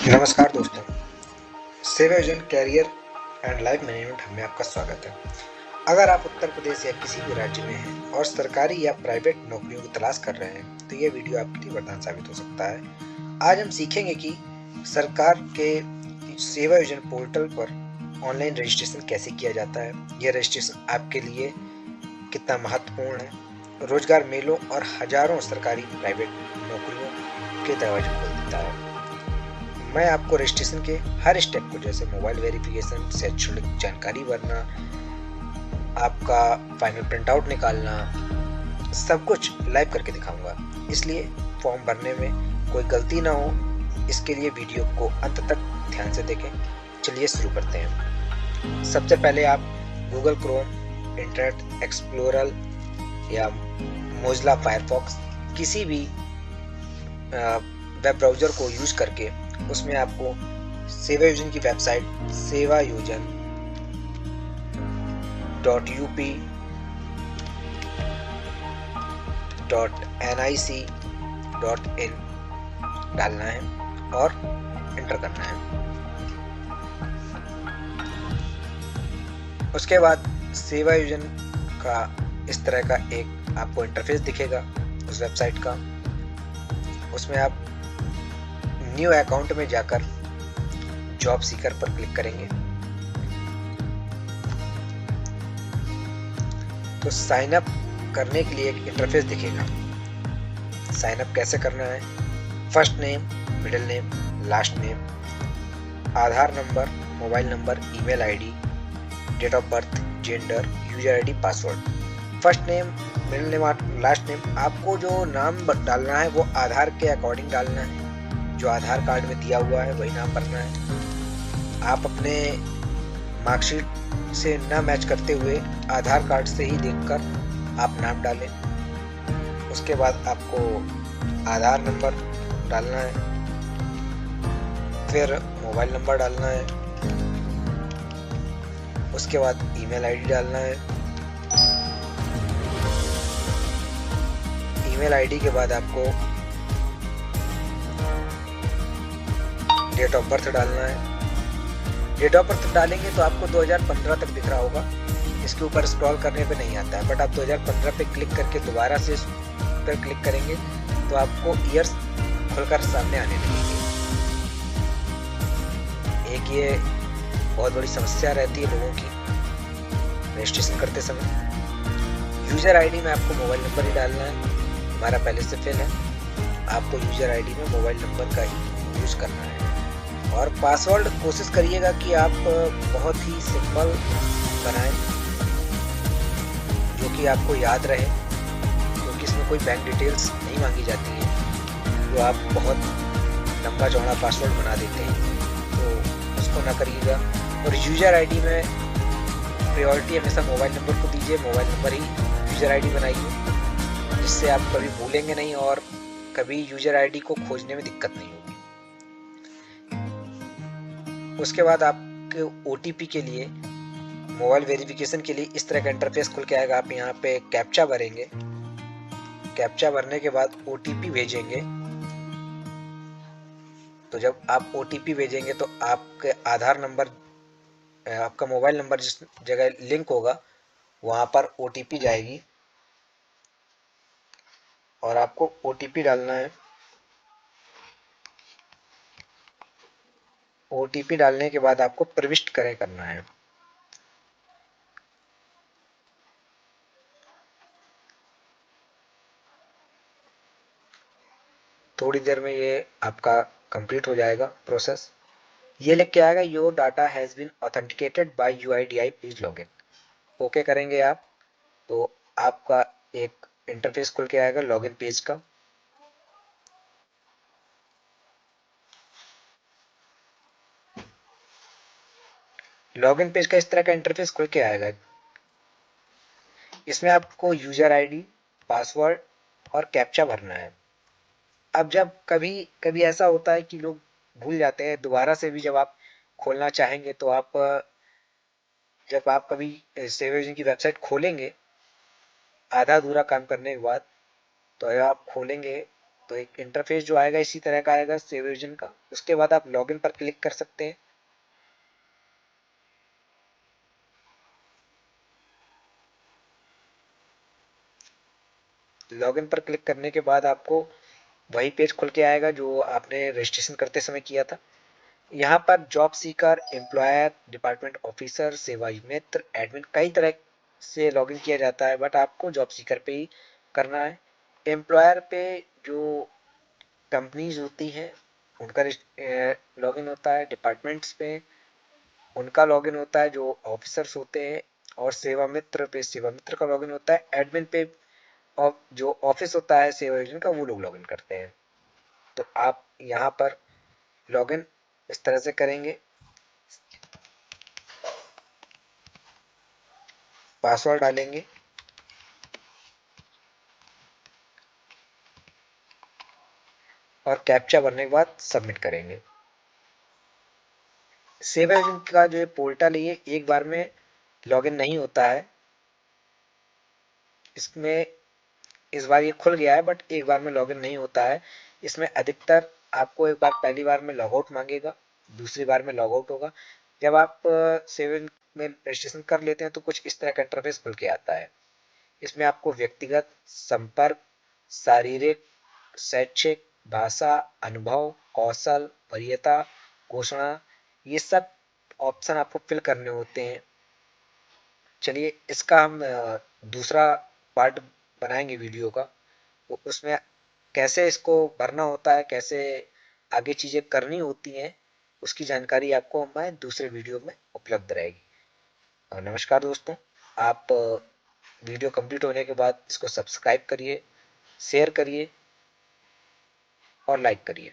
नमस्कार दोस्तों, Seva vision career and life management में आपका स्वागत है। अगर आप उत्तर प्रदेश या किसी भी राज्य में हैं और सरकारी या प्राइवेट नौकरियों की तलाश कर रहे हैं, तो यह वीडियो आपके लिए वरदान साबित हो सकता है। आज हम सीखेंगे कि सरकार के सेवा विजन पोर्टल पर ऑनलाइन रजिस्ट्रेशन कैसे किया जाता है, यह रजिस्ट्रेशन आपके लिए कितना महत्वपूर्ण है, रोजगार मेलों और हजारों सरकारी प्राइवेट नौकरियों के दरवाजे खोल देता है। मैं आपको रजिस्ट्रेशन के हर स्टेप को, जैसे मोबाइल वेरिफिकेशन, शैक्षणिक जानकारी भरना, आपका फाइनल प्रिंट आउट निकालना, सब कुछ लाइव करके दिखाऊंगा। इसलिए फॉर्म भरने में कोई गलती ना हो, इसके लिए वीडियो को अंत तक ध्यान से देखें। चलिए शुरू करते हैं। सबसे पहले आप गूगल क्रोम, इंटरनेट एक्सप्लोरर या मोजिला फायरफॉक्स किसी भी वेब ब्राउजर को यूज करके उसमें आपको सेवा योजन की वेबसाइट sevayojan.up.nic.in डालना है और एंटर करना है। उसके बाद सेवा योजन का इस तरह का एक आपको इंटरफेस दिखेगा उस वेबसाइट का। उसमें आप न्यू अकाउंट में जाकर जॉब सीकर पर क्लिक करेंगे तो साइन अप करने के लिए एक इंटरफेस दिखेगा। साइन अप कैसे करना है? First name, middle name, last name, Aadhaar number, mobile number, email ID, date of birth, gender, user ID, password. First name, middle name और लास्ट नेम, आपको जो नाम डालना है वो आधार के अकॉर्डिंग डालना है। जो आधार कार्ड में दिया हुआ है वही नाम भरना है। आप अपने मार्कशीट से ना मैच करते हुए आधार कार्ड से ही देखकर आप नाम डालें। उसके बाद आपको आधार नंबर डालना है, फिर मोबाइल नंबर डालना है, उसके बाद ईमेल आईडी डालना है। ईमेल आईडी के बाद आपको डेट ऑफ बर्थ डालना है। डेट ऑफ बर्थ डालेंगे तो आपको 2015 तक दिख रहा होगा। इसके ऊपर स्क्रॉल करने पे नहीं आता है, बट आप 2015 पे क्लिक करके दोबारा से पर क्लिक करेंगे तो आपको ईयर्स खुलकर सामने आने लगेंगे। एक ये बहुत बड़ी समस्या रहती है लोगों की रजिस्ट्रेशन करते समय। यूजर आईडी में आपको मोबाइल नंबर ही डालना है, हमारा पहले से फिल है। आपको यूजर आईडी में मोबाइल नंबर का ही यूज करना है। और पासवर्ड कोशिश करिएगा कि आप बहुत ही सिंपल बनाएं जो कि आपको याद रहे, क्योंकि इसमें कोई बैंक डिटेल्स नहीं मांगी जाती है। तो आप बहुत लंबा चौड़ा पासवर्ड बना देते हैं, तो उसको ना करिएगा। और यूजर आईडी में प्रायोरिटी हमेशा मोबाइल नंबर को दीजिए। मोबाइल नंबर ही यूजर आईडी बनाइए, जिससे आप कभी भूलेंगे नहीं और कभी यूजर आईडी को खोजने में दिक्कत नहीं होगी। उसके बाद आपके ओटीपी के लिए, मोबाइल वेरिफिकेशन के लिए इस तरह का इंटरफेस खुल के आएगा। आप यहाँ पे कैप्चा भरेंगे। कैप्चा भरने के बाद ओटीपी भेजेंगे। तो जब आप ओटीपी भेजेंगे तो आपके आधार नंबर, आपका मोबाइल नंबर जिस जगह लिंक होगा वहां पर ओटीपी जाएगी और आपको ओटीपी डालना है। ओटीपी डालने के बाद आपको प्रविष्ट करना है। थोड़ी देर में ये आपका कंप्लीट हो जाएगा प्रोसेस। ये लिख के आएगा your data has been authenticated by UIDAI, please login. Okay करेंगे आप तो आपका एक इंटरफेस खुल के आएगा लॉगिन पेज का। लॉगिन पेज का इस तरह का इंटरफेस खुल के आएगा। इसमें आपको यूजर आईडी, पासवर्ड और कैप्चा भरना है। अब जब कभी कभी ऐसा होता है कि लोग भूल जाते हैं, दोबारा से भी जब आप खोलना चाहेंगे तो आप, जब आप कभी सेवा योजन की वेबसाइट खोलेंगे आधा अधूरा काम करने के बाद, तो आप खोलेंगे तो एक इंटरफेस जो आएगा इसी तरह का आएगा सेव एजेंट का। उसके बाद आप लॉगिन पर क्लिक कर सकते हैं। लॉगिन पर क्लिक करने के बाद आपको वही पेज खुल के आएगा जो आपने रजिस्ट्रेशन करते समय किया था। यहाँ पर job seeker, employer, department officer, सेवा मित्र, एडमिन कई तरह से लॉगिन किया जाता है, बट आपको जॉब सीकर पे ही करना है। एम्प्लॉयर पे जो कंपनीज होती हैं उनका लॉगिन होता है, डिपार्टमेंट्स पे उनका लॉगिन होता है जो ऑफिसर्स होते हैं, और सेवा मित्र पे सेवा मित्र का लॉगिन होता है, एडमिन पे और जो ऑफिस होता है सेवा एजेंट का वो लोग लॉगिन करते हैं। तो आप यहाँ पर लॉगिन इस तरह से करेंगे, पासवर्ड डालेंगे और कैप्चा भरने के बाद सबमिट करेंगे। सेवा एजेंट का जो पोर्टल है ये एक बार में लॉगिन नहीं होता है, इसमें इस बार ये खुल गया है बट एक बार में लॉगिन नहीं होता है। इसमें अधिकतर आपको एक बार पहली बार में लॉग आउट मांगेगा, दूसरी बार में लॉग आउट होगा। जब आप सेवन में रजिस्ट्रेशन कर लेते हैं तो कुछ इस तरह का इंटरफेस खुल के आता है। इसमें आपको व्यक्तिगत, संपर्क, शारीरिक, शैक्षिक, भाषा, अनुभव, कौशल, वरीयता, घोषणा, ये सब ऑप्शन आपको फिल करने होते हैं। चलिए इसका हम दूसरा पार्ट बनाएंगे वीडियो का, तो उसमें कैसे इसको भरना होता है, कैसे आगे चीजें करनी होती हैं, उसकी जानकारी आपको हमारे दूसरे वीडियो में उपलब्ध रहेगी। नमस्कार दोस्तों, आप वीडियो कंप्लीट होने के बाद इसको सब्सक्राइब करिए, शेयर करिए और लाइक करिए।